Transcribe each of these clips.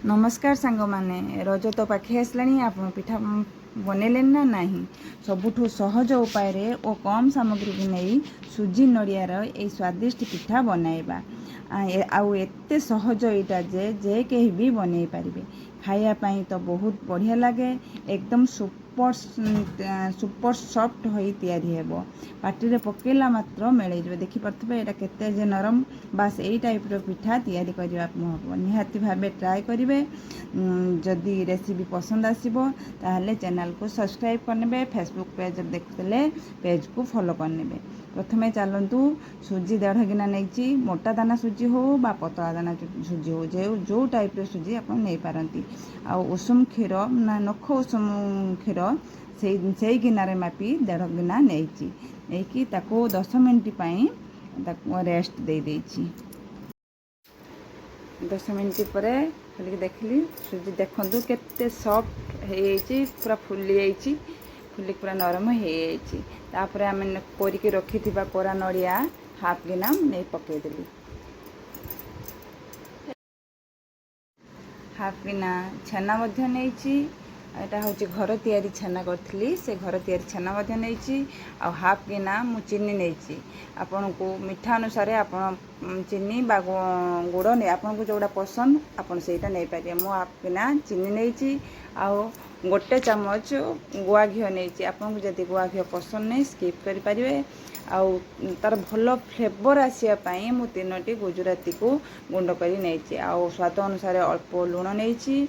नमस्कार सांग माने रज तो पाखे आसलानी आप पिठा बनइले ना नहीं सबुठु सहज उपाय रे और कम सामग्री को नहीं सुजी नड़ियार ये स्वादिष्ट पिठा बनइबा आउ एते सहज यहाँ जे कहीं भी बनई पारे खायापाई तो बहुत बढ़िया लगे एकदम सुपर सुपर सॉफ्ट हो तैयारी हेबो पार्टी पकेला मात्र मिल देखिपे यहाँ केते नरम बास यही टाइप पिठा तैयारी करने निहाती भावे ट्राए करेंगे जदि रेसिपी पसंद आसीबो ताहले चैनल को सब्सक्राइब करने फेसबुक पेज देखुले पेज को फॉलो करने प्रथमे चलतु सुजी 1.5 गिना नहीं मोटा दाना सुजी हो बा पतला दाना सुजी हो जो टाइप सुजी आप नहीं पारती आ उषुम क्षीर ना नख उषुम क्षीर से गिनारे मापी 1.5 गिना नहीं ताको 10 मिनिट रेस्ट दे देछि 10 मिनिट पर खोलिक देखली सुजी देखु केते सॉफ्ट हो पूरा फुली जाइए फुलिक पूरा नरम होपर आम कोरिक रखि कोरा नड़िया हाफ गिना नहीं पकईदेली हाफ गिना छेना नहीं यहाँ हूँ घर तैयारी छेना करी से घर तैयारी छेना नहीं आ हाफ गिना मु चीनी नहीं आपन को मीठा अनुसार आप चीनी बा गुड़ नहीं आपन को जोड़ा पसंद आपन से नहीं पारे मु हाफ गिना चीनी नहीं आउ गोटे चामच गुआ घी नहीं आपन को जब गुआ घी पसंद नहीं स्किप करें आउ तार भल फ्लेवर आसापी मु 3टी गुजराती को गुंड कर नहीं आउ स्वाद अनुसार अल्प लुण नहीं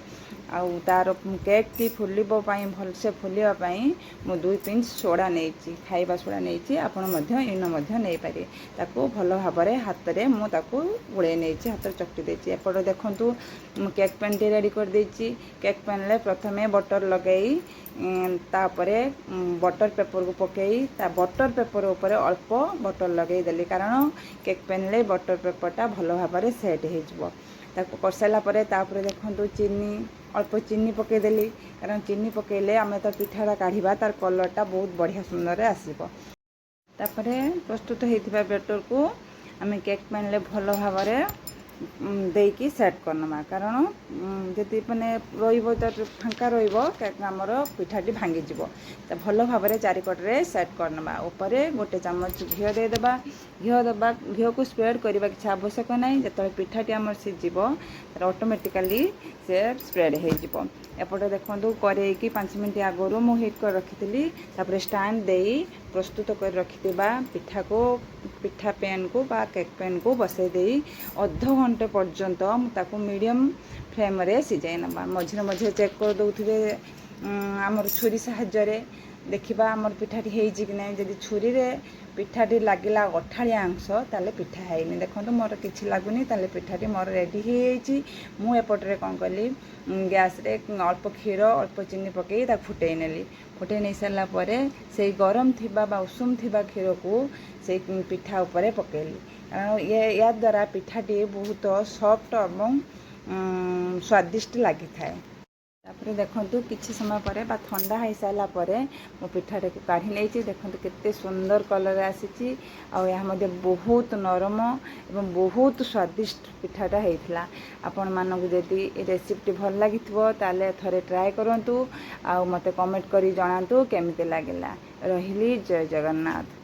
आउ तार केक टी फुलवाई भलसे फुलवाई मु 2 पिंच सोडा नहीं खाइबा सोडा नहीं आपड़ इन नहीं पारे ताको भल भाव हाथ में मुझे गोले नहीं हाथ चकटी देती एपट देखु केक पैन टी रेडी कर देती केक पैन ले प्रथमे बटर लगई तापरे बटर पेपर को पकई बटर पेपर उपर अल्प बटर लगे देली कारण केक पैन ले बटर पेपरटा भल भाव सेट हो कर सारापर देखु चीनी अल्प चीनी पकईदेली कारण चीनी पकईले आम तो पिठाटा काढ़ा तार कलरटा बहुत बढ़िया सुंदर आसब प्रस्तुत होता बैटर को आम केक पैन ले भल भाव देकी सेट करनमा कारण जदि मैंने फांका रमर पिठाटी भांगीज तो भल भाव चारिकटे सेट करनमा उपर गोटे चामच घी देदेबा घी को स्प्रेड करने किसी आवश्यक ना जो पिठाटी आम सीझब ऑटोमेटिकली से स्प्रेड हो एपटे देखो करेई 5 मिनट आगु मु हीट कर रखी स्टैंड दे प्रस्तुत कर रखि पिठा पैन को बा केक पैन को बसई दे अध घंटे पर्यंत ताकू मीडियम फ्लेम रे सिझाई नवा मझे मझे चेक कर दौथे आमर छुरी साहाय्य देखा आमर पिठाटी होगी कि नहीं जब छुरी रे पिठाटी लगिला अठाड़िया अंश ताले पिठा है देखो मोर किसी लगुनि ताले पिठाटी मोर रेडी हो एपटे कौन कली गैस रे अल्प क्षीर अल्प चीनी पकई फुटई नेली फुटई नहीं सारापर से गरम थिबा बा उषुम थिबा क्षीर को से पिठा उपरे पकेली कारण या द्वारा पिठाटी बहुत सॉफ्ट और स्वादिष्ट लगी थाए तापर देखु किसी समय पर ठंडा हो सारा मो पिठाटे को काढ़ी नहीं देखो केते सुंदर कलर आसी बहुत नरम एवं बहुत स्वादिष्ट पिठाटा होता आपण मानक जदि रेसिपी भल लगी ताले थरे ट्राए करूँ आ मते कमेंट करी जनातु केमिति लागला रहिली जय जगन्नाथ।